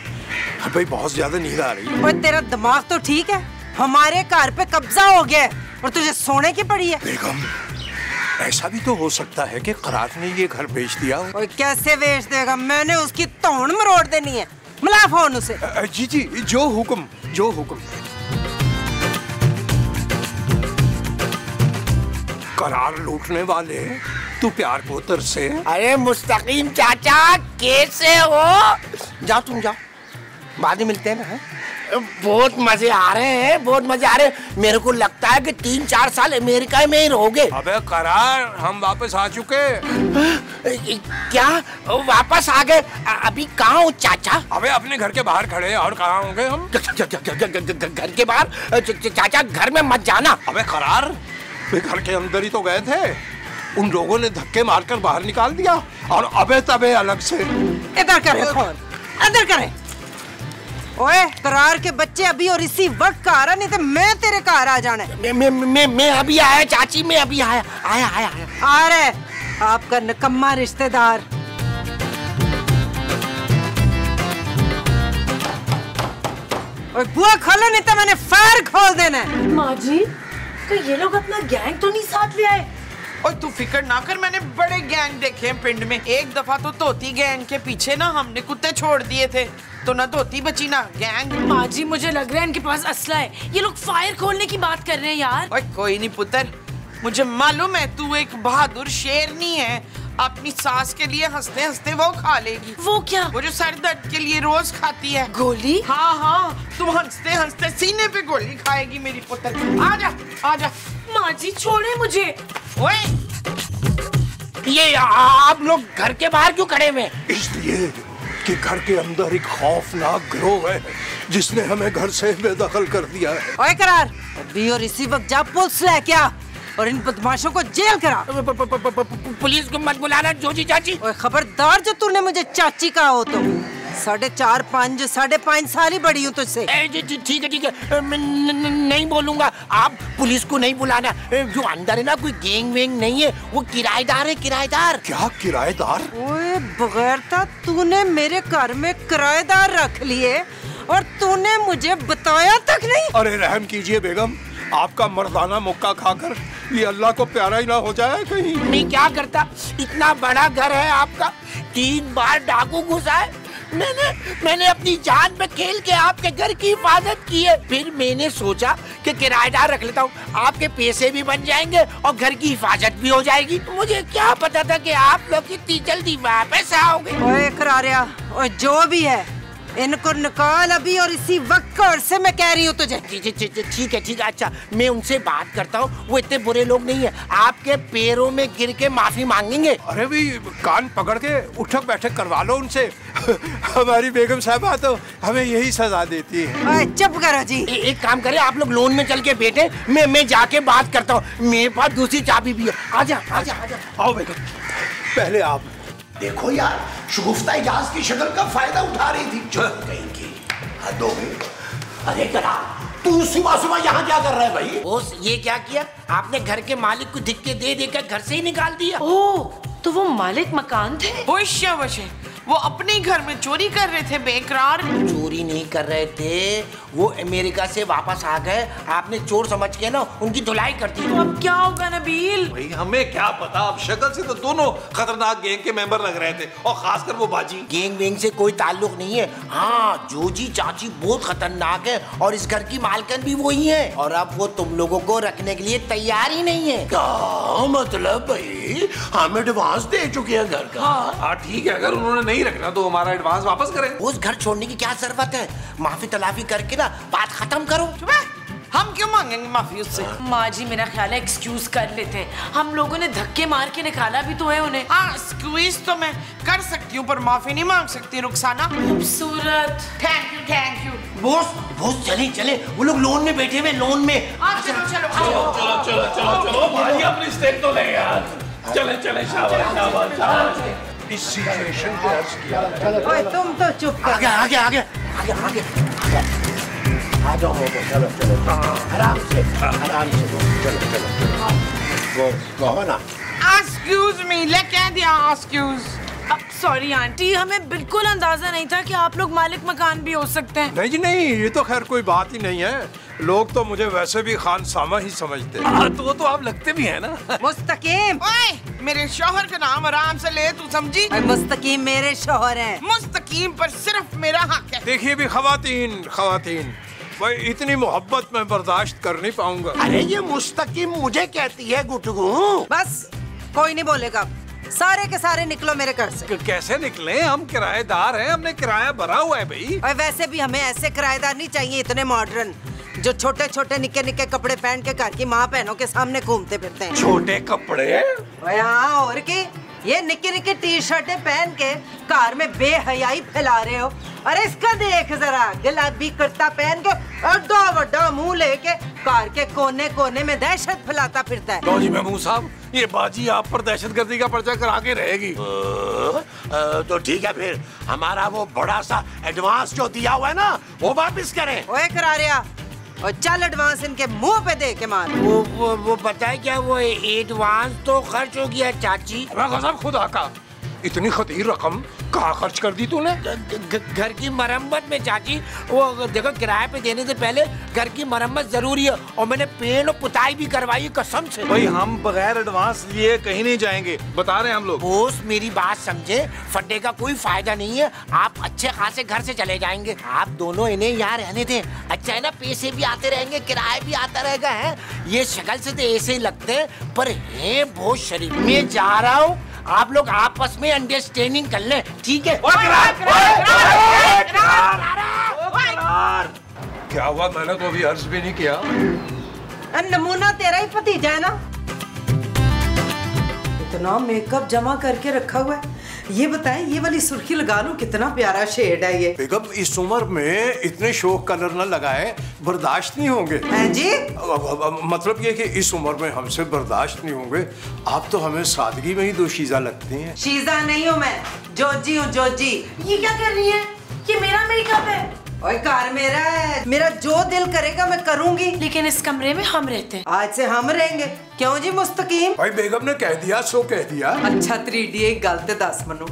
भाई बहुत ज्यादा नींद आ रही है। तेरा दिमाग तो ठीक है, हमारे घर पे कब्जा हो गया और तुझे सोने की पड़ी है। बेगम, ऐसा भी तो हो सकता है कि करार ने ये घर बेच दिया हो। और कैसे बेच देगा? मैंने उसकी तोड़ मरोड़ देनी है। मिला फोन उसे। जी जी, जो हुक्म, जो हुक्म। करार लूटने वाले तू प्यार को तरसे। अरे मुस्तकीम चाचा, कैसे हो? जाओ तुम जाओ, बाद में मिलते हैं ना। बहुत मजे आ रहे हैं, बहुत मजे आ रहे हैं। मेरे को लगता है कि 3-4 साल अमेरिका में ही रहोगे। अबे करार, हम वापस आ चुके। क्या वापस आ गए? अभी कहाँ हो चाचा? अबे अपने घर के बाहर खड़े, और कहाँ होंगे हम? घर के बाहर? चाचा घर में मत जाना। अबे करार, घर के अंदर ही तो गए थे। उन लोगों ने धक्के मारकर बाहर निकाल दिया, और अबे तबे अलग से। इधर करे फोन, अंदर करे। ओए, करार के बच्चे अभी और इसी वक्त का आ रहा, नहीं तो मैं तेरे घर आ जाना। मैं अभी आया चाची, मैं अभी आया। आ रहे आपका निकम्मा रिश्तेदार। ओए बुआ खोलो, नहीं तो मैंने फायर खोल देना है। माँ जी, तो ये लोग अपना गैंग तो नहीं साथ ले आए? और तू फिक्र ना कर, मैंने बड़े गैंग देखे हैं पिंड में। एक दफा तो धोती गैंग के पीछे ना हमने कुत्ते छोड़ दिए थे, तो ना धोती बची ना गैंग। माँ जी, मुझे लग रहा है इनके पास असला है। ये लोग फायर खोलने की बात कर रहे हैं यार। ओए कोई नहीं पुत्र, मुझे मालूम है तू एक बहादुर शेरनी है। अपनी सास के लिए हंसते हंसते वो खा लेगी। वो क्या? वो जो सर दर्द के लिए रोज खाती है। गोली? हाँ हाँ, तुम हंसते हंसते सीने पे गोली खाएगी मेरी पुत्र। आजा आजा। माँ जी छोड़े मुझे। ओए, ये आप लोग घर के बाहर क्यों खड़े हुए? इसलिए कि घर के अंदर एक खौफनाक गिरोह है जिसने हमें घर से बेदखल कर दिया है। ओए करार, अभी और इसी वक्त जा पुलिस ले क्या और इन बदमाशों को जेल करा। पुलिस को मत बुलाना जोजी चाची। ओए खबरदार जो तूने मुझे चाची कहा हो तो 4.5 साल ही बड़ी हूँ तुझसे। ठीक है मैं नहीं बोलूंगा। आप पुलिस को नहीं बुलाना। जो अंदर है ना कोई गैंग वेंग नहीं है, वो किराएदार है, किराएदार। क्या किराएदार? ओए बगैरता, तूने मेरे घर में किराएदार रख लिए और तूने मुझे बताया तक नहीं। अरे रहम कीजिए बेगम, आपका मर्दाना मुक्का खाकर ये अल्लाह को प्यारा ही ना हो जाए कहीं। मैं क्या करता, इतना बड़ा घर है आपका, 3 बार डाकू घुसा है। मैंने अपनी जान पे खेल के आपके घर की हिफाजत की है। फिर मैंने सोचा कि किराएदार रख लेता हूँ, आपके पैसे भी बन जाएंगे और घर की हिफाजत भी हो जाएगी। मुझे क्या पता था कि आप लोग इतनी जल्दी वापस आओगे। ओए करारिया, ओए जो भी है इनको निकाल अभी और इसी वक्त घर से, मैं कह रही हूँ तुझे। ठीक है। अच्छा मैं उनसे बात करता हूँ, वो इतने बुरे लोग नहीं है, आपके पैरों में गिर के माफी मांगेंगे। अरे भी कान पकड़ के उठक बैठक करवा लो उनसे। हमारी बेगम साहबा तो हमें यही सजा देती है। चुप करो जी। एक काम करें, आप लोग लोन में चल के बैठे, मैं जाके बात करता हूँ। मेरे पास दूसरी चाबी भी है। आजा। आओ बेगम, पहले आप। देखो यार, शगुफ्ता इजाज की शक्ल का फायदा उठा रही थी। चुप कहीं की हद हो गई। अरे करा, तू सुबह सुबह यहाँ क्या कर रहा है भाई? बॉस ये क्या किया आपने, घर के मालिक को धिक्के दे देकर घर से ही निकाल दिया। ओह, तो वो मालिक मकान थे? होशिया वो अपने घर में चोरी कर रहे थे बेकरार। चोरी नहीं कर रहे थे, वो अमेरिका से वापस आ गए, आपने चोर समझ के ना उनकी धुलाई कर दी। तो अब क्या होगा नबील? भाई हमें क्या पता, अब शक्ल से तो दोनों खतरनाक गैंग के मेंबर लग रहे थे, और खासकर वो बाजी। गैंग वेंग से कोई ताल्लुक नहीं है। हाँ, जोजी चाची बहुत खतरनाक है और इस घर की मालकिन भी वही है, और अब वो तुम लोगों को रखने के लिए तैयार ही नहीं है। क्या मतलब भाई? हम एडवांस दे चुके हैं घर का। हाँ ठीक है, अगर उन्होंने नहीं रखना तो हमारा एडवांस वापस करें। उस घर छोड़ने की क्या जरूरत है, माफी तलाफी करके ना बात खत्म करो। हम क्यों मांगेंगे माफी उससे? माँ जी मेरा ख्याल है एक्सक्यूज कर लेते हैं, हम लोगों ने धक्के मार के निकाला भी तो है उन्हें। हाँ, एक्सक्यूज तो मैं कर सकती हूँ पर माफी नहीं मांग सकती रुखसाना। खूबसूरत। Thank you. बॉस चले, वो लोग लोन में बैठे हुए, लोन में। चलो भाई, अपनी स्टेप तो ले यार। चले शाबाश। इस सिचुएशन को अर्ज किया। ओए तुम तो चुप कर। आगे। आ जाओ, चलो आराम से चलो। वो कहो ना। एक्सक्यूज मी, ले कह दिया एक्सक्यूज। सॉरी आंटी, हमें बिल्कुल अंदाजा नहीं था कि आप लोग मालिक मकान भी हो सकते हैं। नहीं जी नहीं, ये तो खैर कोई बात ही नहीं है, लोग तो मुझे वैसे भी खान सामा ही समझते हैं। तो आप लगते भी हैं ना। मुस्तकीम। ओए, मेरे शौहर का नाम आराम से ले, तू समझी? मुस्तकीम मेरे शौहर हैं। मुस्तकीम पर सिर्फ मेरा हक है। देखिए भी खवातीन, भाई इतनी मोहब्बत मैं बर्दाश्त कर नहीं पाऊंगा। अरे ये मुस्तकीम मुझे कहती है गुटगू। बस कोई नहीं बोलेगा, सारे के सारे निकलो मेरे घर से। कैसे निकले? हम किराएदार हैं, हमने किराया भरा हुआ है भाई। और वैसे भी हमें ऐसे किराएदार नहीं चाहिए, इतने मॉडर्न जो छोटे छोटे निक्के कपड़े पहन के घर की माँ बहनों के सामने घूमते फिरते हैं। छोटे कपड़े? हाँ, और की ये निक्की टी शर्टें पहन के कार में बेहयाई फैला रहे हो। अरे इसका देख जरा, गुलाबी कुर्ता पहन के अड्डा वड्डा मुंह लेके कार के कोने कोने में दहशत फैलाता फिरता है। लो जी महमूद साहब, ये बाजी आप पर दहशतगर्दी का पर्चा करा के रहेगी। तो ठीक है, फिर हमारा वो बड़ा सा एडवांस जो दिया हुआ है ना, वो वापस करें। ओए करारिया, और चल एडवांस इनके मुंह पे दे के मार। वो बताए क्या, वो एडवांस तो खर्च हो गया चाची। खुदा का, इतनी खतीर रकम कहाँ खर्च कर दी तूने? घर की मरम्मत में चाची। वो देखो, किराए पे देने से पहले घर की मरम्मत जरूरी है, और मैंने पेंट और पुताई भी करवाई कसम से। भाई हम बगैर एडवांस लिए कहीं नहीं जाएंगे, बता रहे हैं हम लोग। बॉस मेरी बात समझे, फड्डे का कोई फायदा नहीं है, आप अच्छे खासे घर से चले जाएंगे। आप दोनों इन्हें यहाँ रहने थे, अच्छा है ना, पैसे भी आते रहेंगे, किराया भी आता रहेगा। है ये शक्ल से तो ऐसे ही लगते हैं, पर है बहुत शरीफ। मैं जा रहा हूँ, आप लोग आपस में अंडरस्टैंडिंग कर लें, ठीक है? क्या हुआ? मैंने तो अभी अर्ज भी नहीं किया। नमूना तेरा ही भतीजा है ना? इतना मेकअप जमा करके रखा हुआ है। ये बताएं, ये वाली सुर्खी लगा लूं, कितना प्यारा शेड है ये। बेगम इस उम्र में इतने शौक कलर न लगाए, बर्दाश्त नहीं होंगे। हैं जी? मतलब ये कि इस उम्र में हमसे बर्दाश्त नहीं होंगे। आप तो हमें सादगी में ही दोशीज़ा लगती हैं। शीजा नहीं हूँ मैं, जोजी हूँ, जोजी। ये क्या कर रही है? ये मेरा मेकअप है। ओए कार मेरा है, मेरा जो दिल करेगा मैं करूंगी। लेकिन इस कमरे में हम रहते हैं। आज से हम रहेंगे। क्यों जी मुस्तकीम? भाई बेगम ने कह दिया सो कह दिया। अच्छा 3D एक गलत दस मनु,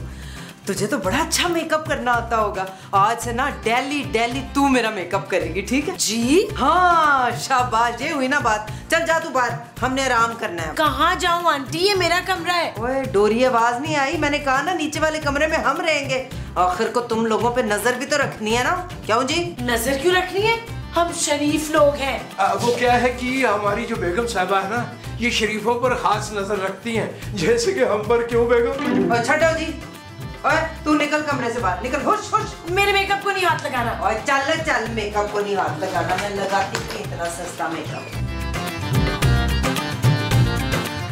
तुझे तो बड़ा अच्छा मेकअप करना आता होगा। आज से ना डेली तू मेरा मेकअप करेगी, ठीक है जी? हाँ शाबाश, ये हुई ना बात। चल जा तू बाहर, हमने आराम करना है। कहाँ जाऊँ आंटी, ये मेरा कमरा है। ओए डोरी आवाज नहीं आई? मैंने कहा ना नीचे वाले कमरे में हम रहेंगे। आखिर को तुम लोगों पे नजर भी तो रखनी है ना? क्यों जी? नजर क्यों रखनी है? हम शरीफ लोग हैं। वो क्या है कि हमारी जो बेगम साहिबा है ना, ये शरीफों पर खास नजर रखती हैं, जैसे कि हम पर। क्यों बेगम? अच्छा जी, ओए तू निकल कमरे से बाहर निकल, होश होश। मेरे मेकअप को नहीं हाथ लगाना। ओए चल मेकअप को नहीं हाथ लगाना, मैं लगाती थी इतना सस्ता मेकअप।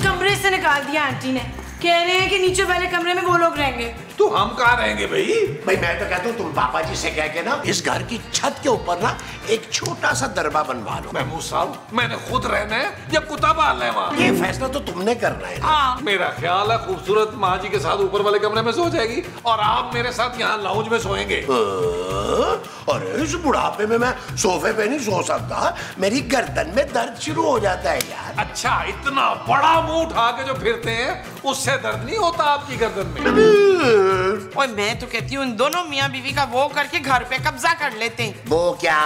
कमरे से निकाल दिया आंटी ने। कह रहे हैं कि नीचे वाले कमरे में वो लोग रहेंगे। तो हम कहाँ रहेंगे भाई? भाई मैं तो कहता हूँ तुम पापा जी से कह के ना इस घर की छत के ऊपर ना एक छोटा सा दरबा बनवा लो। महमूद साहब, मैंने खुद रहना है या कुत्ता पालना है वहाँ? ये फैसला तो तुमने करना है। हाँ, मेरा ख्याल है खूबसूरत माँ जी के साथ ऊपर वाले कमरे में सो जाएगी और आप मेरे साथ यहाँ लाउंज में सोएंगे। अरे इस बुढ़ापे में मैं सोफे पे नहीं सो सकता, मेरी गर्दन में दर्द शुरू हो जाता है यार। अच्छा, इतना बड़ा मुंह उठा के जो फिरते हैं उससे दर्द नहीं होता आपकी गर्दन में? और मैं तो कहती हूँ इन दोनों मियाँ बीवी का वो करके घर पे कब्जा कर लेते हैं। वो क्या?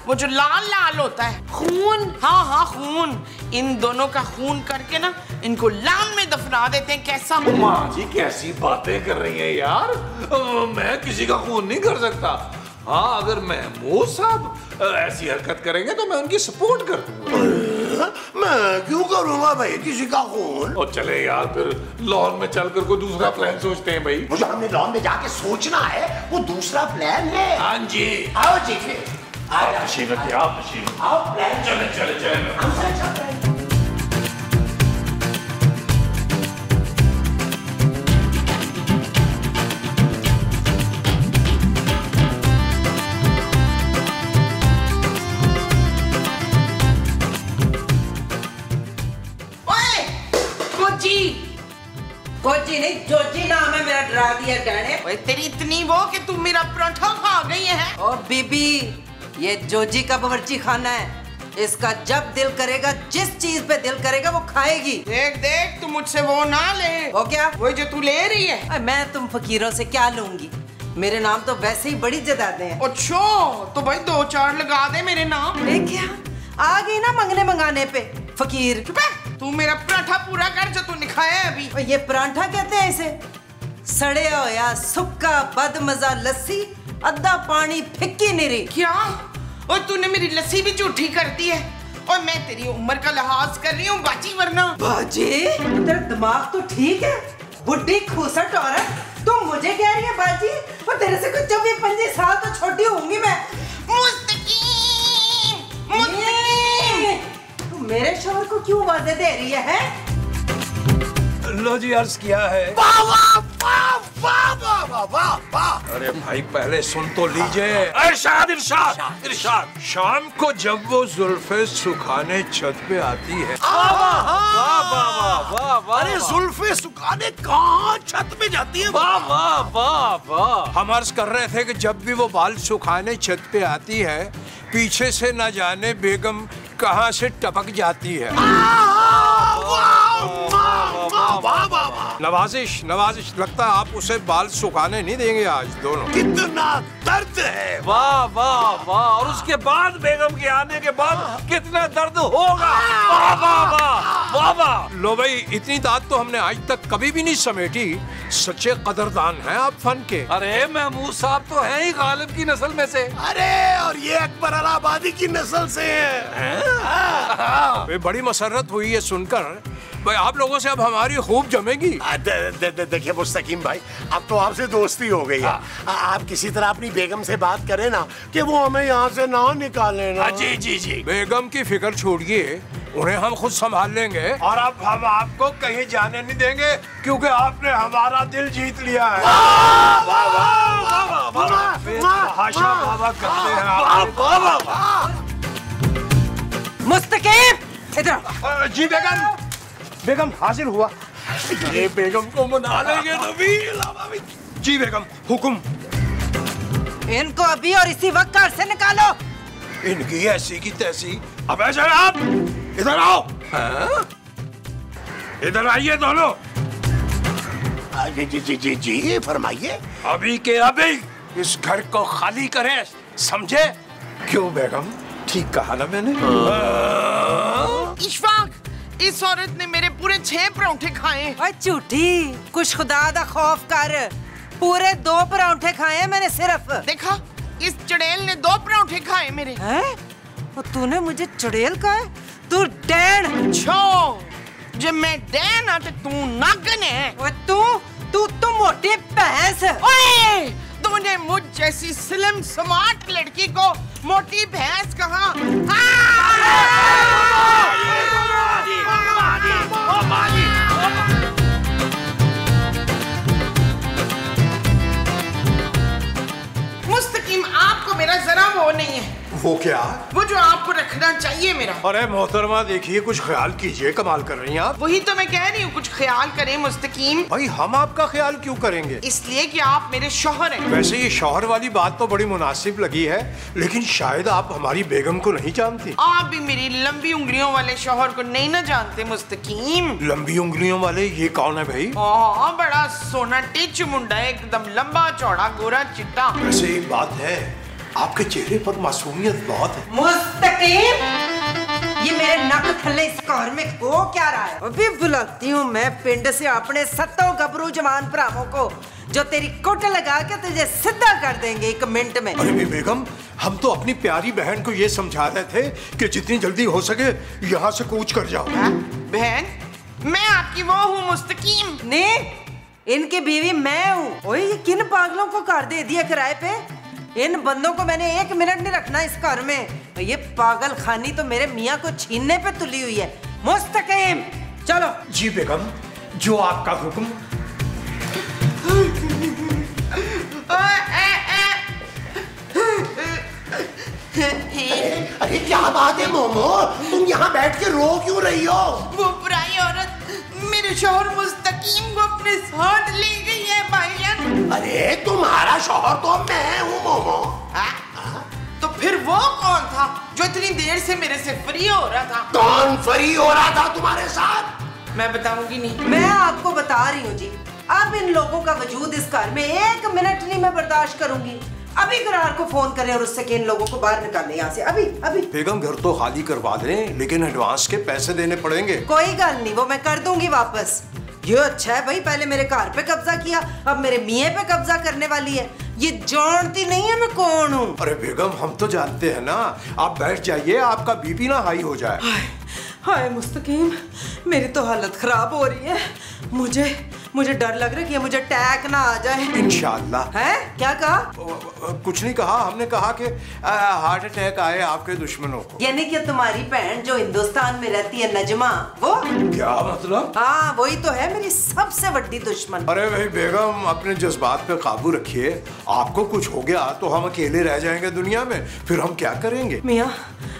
वो जो लाल लाल होता है खून। हाँ खून। इन दोनों का खून करके ना इनको लान में दफना देते हैं। कैसा? माँ जी कैसी बातें कर रही हैं यार। मैं किसी का खून नहीं कर सकता। हाँ, अगर महमूद साहब ऐसी हरकत करेंगे तो मैं उनकी सपोर्ट कर दूंगा। मैं क्यों करूंगा भाई किसी का खून? और चले यार फिर लॉन में चलकर कोई दूसरा प्लान सोचते हैं भाई। मुझे हमने लॉन में जाके सोचना है, वो दूसरा प्लान है। हाँ जी, आओ जी फिर। आप नशीब, आप नशीब। आओ प्लान। चले। कोची नहीं जोजी नाम है मेरा, डरा दिया कहने। ओए तेरी इतनी वो कि तू मेरा पराठा खा गई है। ओ बीबी, ये जोजी का बावर्ची खाना है। इसका जब दिल करेगा, जिस चीज पे दिल करेगा वो खाएगी। देख देख, तू मुझसे वो ना ले। वो क्या? वो जो तू ले रही है। मैं तुम फकीरों से क्या लूंगी? मेरे नाम तो वैसे ही बड़ी जदादे हैं। अच्छा, तो भाई 2-4 लगा दे मेरे नाम। क्या आ गई ना मंगने मंगाने पे फकीर। तू मेरा पराठा पूरा कर जो तूने खाया है अभी। ये पराठा कहते हैं इसे? सड़े होया सुक्का बदमजा लस्सी, अद्धा पानी फिक्की निरी। क्या? और तूने मेरी लस्सी भी झूठी कर दी है। और मैं तेरी उम्र का लिहाज कर रही हूँ बाजी, वरना। बाजी, तेरा दिमाग तो ठीक है? बुढ़ी खूसट औरत, तुम मुझे कह रही है बाजी? और तेरे से कुछ 24-25 साल तो छोटी होंगी मैं। मेरे शौहर को क्यों वादे दे रही है? लो जी, अर्ज किया है। वाह वाह वाह वाह वाह वाह वाह वाह। अरे भाई पहले सुन तो लीजिए। इरशाद इरशाद इरशाद। शाम को जब वो जुल्फे सुखाने छत पे आती है। अरे जुल्फे सुखाने कहाँ छत पे जाती है? वाह वाह वाह वाह। हम अर्ज कर रहे थे कि जब भी वो बाल सुखाने छत पे आती है, पीछे से न जाने बेगम कहाँ से टपक जाती है। नवाजिश नवाजिश, लगता है आप उसे बाल सुखाने नहीं देंगे आज दोनों। कितना दर्द है। वाह वाह वाह। और उसके बाद बेगम के आने के बाद कितना दर्द होगा। वाह वाह वाह वाह वाह। लो भाई, इतनी दाद तो हमने आज तक कभी भी नहीं समेटी। सच्चे कदरदान हैं आप फन के। अरे महमूद साहब तो हैं ही गालिब की नस्ल में से। अरे और ये अकबर इलाहाबादी की नस्ल से है। बड़ी मसरत हुई है सुनकर भाई आप लोगों से अब हमारी खूब जमेगी। देखिए मुस्तकीम भाई, अब तो आपसे दोस्ती हो गई है। आप किसी तरह अपनी बेगम से बात करें ना कि वो हमें यहाँ से ना निकाले ना। जी जी जी, बेगम की फिक्र छोड़िए, उन्हें हम खुद संभाल लेंगे। और अब हम आपको कहीं जाने नहीं देंगे क्योंकि आपने हमारा दिल जीत लिया है। हाशा बाबा करते हैं। मुस्तकीम इधर। जी बेगम, बेगम हाजिर हुआ। ये बेगम को मना लेंगे तभी। जी बेगम, हुक्म। इनको अभी और इसी वक्त घर से निकालो। इनकी ऐसी की तैसी। अब ऐसे आप इधर आओ। इधर आइए दोनों। जी जी जी जी जी फरमाइए। अभी के अभी इस घर को खाली करें, समझे? क्यों बेगम, ठीक कहा ना मैंने? इशफाक, इस औरत ने मेरे पूरे 6 परांठे खाए। ओए झूठी, कुछ खुदा दा खौफ कर। पूरे 2 परांठे खाए मैंने सिर्फ। देखा, इस चुड़ैल ने 2 परांठे खाए मेरे। हैं? और तूने मुझे चुड़ैल कहा है? तू डैन। छो, जब मैं डैन आ तो तू नागन है। ओए तू मोटी भैंस। ओए, तूने मुझ जैसी स्लिम स्मार्ट लड़की को मोटी भैंस कहा? मुस्तकीम, आपको मेरा जरा वो नहीं है। वो क्या? वो जो आपको रखना चाहिए मेरा। अरे मोहतरमा, देखिए कुछ ख्याल कीजिए, कमाल कर रही हैं आप। वही तो मैं कह रही हूँ, कुछ ख्याल करें मुस्तकीम। भाई हम आपका ख्याल क्यों करेंगे? इसलिए कि आप मेरे शौहर हैं। वैसे ये शौहर वाली बात तो बड़ी मुनासिब लगी है, लेकिन शायद आप हमारी बेगम को नहीं जानती। आप भी मेरी लंबी उंगलियों वाले शौहर को नहीं ना जानते मुस्तकीम। लंबी उंगलियों वाले ये कौन है भाई? हाँ, बड़ा सोना टिच मुंडा, एकदम लंबा चौड़ा गोरा चिट्टा। वैसे एक बात है, आपके चेहरे पर मासूमियत बहुत है। मुस्तकीम, ये मेरे नक थल्ले इस घर में हो क्या रहा है? अभी बुलाती हूँ मैं पिंड से अपने 7 गबरू जवान भरावों को, जो तेरी कोट लगा के तुझे सीधा कर देंगे 1 मिनट में। अरे बेगम, हम तो अपनी प्यारी बहन को ये समझा रहे थे कि जितनी जल्दी हो सके यहाँ से कूच कर जाओ। बहन, मैं आपकी वो हूँ मुस्तकीम। नहीं, इनकी बीवी मैं हूँ। ओए, ये किन पागलों को घर दे दिया किराए पे? इन बंदों को मैंने 1 मिनट नहीं रखना इस घर में। ये पागल खानी तो मेरे मियाँ को छीनने पे तुली हुई है। मुस्तकीम, चलो। जी बेगम, जो आपका हुक्म। अरे क्या बात है मोमो, तुम यहाँ बैठ के रो क्यों रही हो? वो बुराई औरत मेरे शौहर मुस्तकीम को अपने साथ ले गई है भाईजान। अरे तुम्हारा शौहर तो मैं हूँ मोमो। तो फिर वो कौन था जो इतनी देर से मेरे से फ्री हो रहा था? कौन फ्री हो रहा था तुम्हारे साथ? मैं बताऊंगी नहीं। मैं आपको बता रही हूँ जी, अब इन लोगों का वजूद इस घर में 1 मिनट नहीं मैं बर्दाश्त करूंगी। अभी करार को फोन करें और उससे कि इन लोगों को बाहर निकालें यहाँ से, अभी अभी। बेगम, घर तो खाली करवा दें, लेकिन एडवांस के पैसे देने पड़ेंगे। कोई गल नहीं, वो मैं कर दूंगी वापस। ये अच्छा है भाई, पहले मेरे कार पे कब्जा किया, अब मेरे मियाँ पे कब्जा करने वाली है। ये जानती नहीं है मैं कौन हूँ। अरे बेगम, हम तो जानते हैं ना। आप बैठ जाइए, आपका बीपी ना हाई हो जाए। हाय मुस्तकीम, मेरी तो हालत खराब हो रही है। मुझे डर लग रहा है कि मुझे अटैक ना आ जाए। इंशाल्लाह। है? क्या कहा? कुछ नहीं कहा, हमने कहा कि हार्ट अटैक आए आपके दुश्मनों को। यानी कि तुम्हारी बहन जो हिंदुस्तान में रहती है, नजमा, वो? क्या मतलब? हाँ, वही तो है मेरी सबसे बड़ी दुश्मन। अरे भाई बेगम, अपने जज्बात पे काबू रखिए। आपको कुछ हो गया तो हम अकेले रह जाएंगे दुनिया में, फिर हम क्या करेंगे?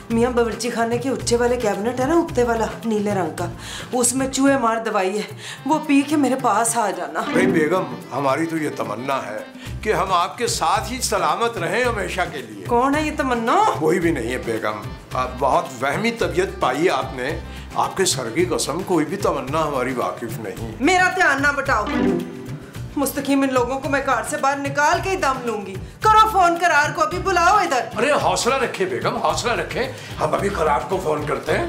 मियाँ बावर्ची खाने के ऊंचे वाले कैबिनेट है ना, ऊपर वाला नीले रंग का, उसमें चूहे मार दवाई है, वो पी के मेरे पास आ जाना। भाई बेगम, हमारी तो ये तमन्ना है कि हम आपके साथ ही सलामत रहें हमेशा के लिए। कौन है ये तमन्ना? कोई भी नहीं है बेगम, आप बहुत वहमी तबीयत पाई आपने। आपके सर की कसम, कोई भी तमन्ना हमारी वाकिफ नहीं। मेरा ध्यान ना बटाओ मुस्तकीम, इन लोगों को मैं कार से बाहर निकाल के ही दम लूंगी। करो फोन करार को, अभी बुलाओ इधर। अरे हौसला रखे बेगम, हौसला रखे, हम अभी करार को फोन करते हैं।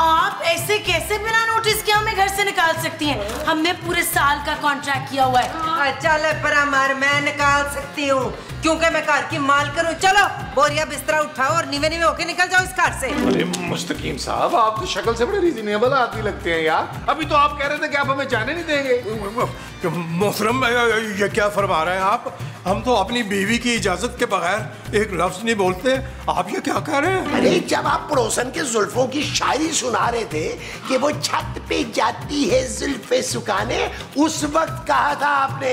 आप ऐसे कैसे बिना नोटिस के हमें घर से निकाल सकती हैं। हमने पूरे साल का कॉन्ट्रैक्ट किया हुआ है। चल परामर, मैं निकाल सकती हूँ क्योंकि मैं घर की मालकिन हूँ। चलो बोरिया बिस्तरा उठाओ और नीवे नीवे होके निकल जाओ इस घर से। अरे मुस्तकीम साहब, आप तो शक्ल से बड़े रीजनेबल आदमी लगते हैं यार। अभी तो आप कह रहे थे कि आप हमें जाने नहीं देंगे। मोहतरम, ये क्या फरमा रहे हैं आप? हम तो अपनी बीवी की इजाजत के बगैर एक लफ्ज नहीं बोलते। आप ये क्या कह रहे हैं? अरे जब आप पड़ोसन के जुल्फों की शायरी सुना रहे थे कि वो छत पे जाती है जुल्फे सुखाने, उस वक्त कहा था आपने।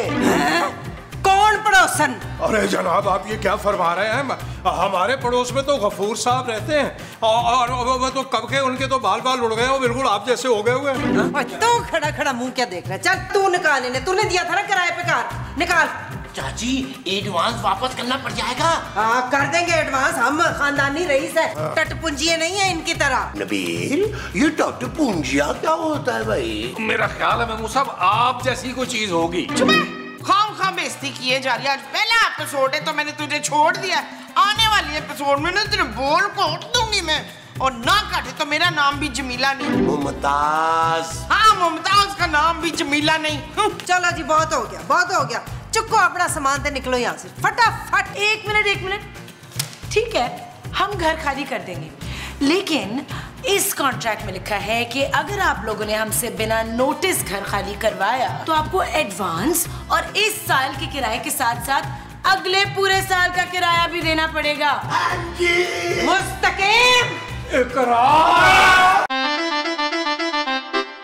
कौन पड़ोसन? अरे जनाब, आप ये क्या फरमा रहे हैं? हमारे पड़ोस में तो गफूर साहब रहते हैं और वो तो कब के उनके तो बाल बाल उड़ गए, वो बिल्कुल आप जैसे हो गए हुए हैं। तो खड़ा खड़ा मुंह क्या देख रहा है? चल तू निकाल इन्हें, तूने दिया था ना किराए पे कार, निकाल। चाची, एडवांस वापस करना पड़ जाएगा। हाँ कर देंगे एडवांस, हम खानदानी रईस है, टटपुंजिये नहीं है इनकी तरह। नबील, ये टटपुंजिया क्या होता है भाई? मेरा ख्याल है महमूद साहब आप जैसी कोई चीज होगी। खाम बेइज्जती किए जा रही है। आज पहला एपिसोड है तो मैंने तुझे छोड़ दिया। आने वाली एपिसोड में ना तेरे बोल काट दूंगी मैं, और ना काटे तो मेरा नाम भी जमीला नहीं। मुमताज। हाँ, मुमताज का नाम भी जमीला नहीं। चलो जी, बहुत हो गया, बहुत हो गया। चुको अपना सामान से निकलो यहाँ से फटाफट। एक मिनट, ठीक है, हम घर खाली कर देंगे, लेकिन इस कॉन्ट्रैक्ट में लिखा है कि अगर आप लोगों ने हमसे बिना नोटिस घर खाली करवाया तो आपको एडवांस और इस साल के किराए के साथ साथ अगले पूरे साल का किराया भी देना पड़ेगा। मुस्तकीम, इकरार।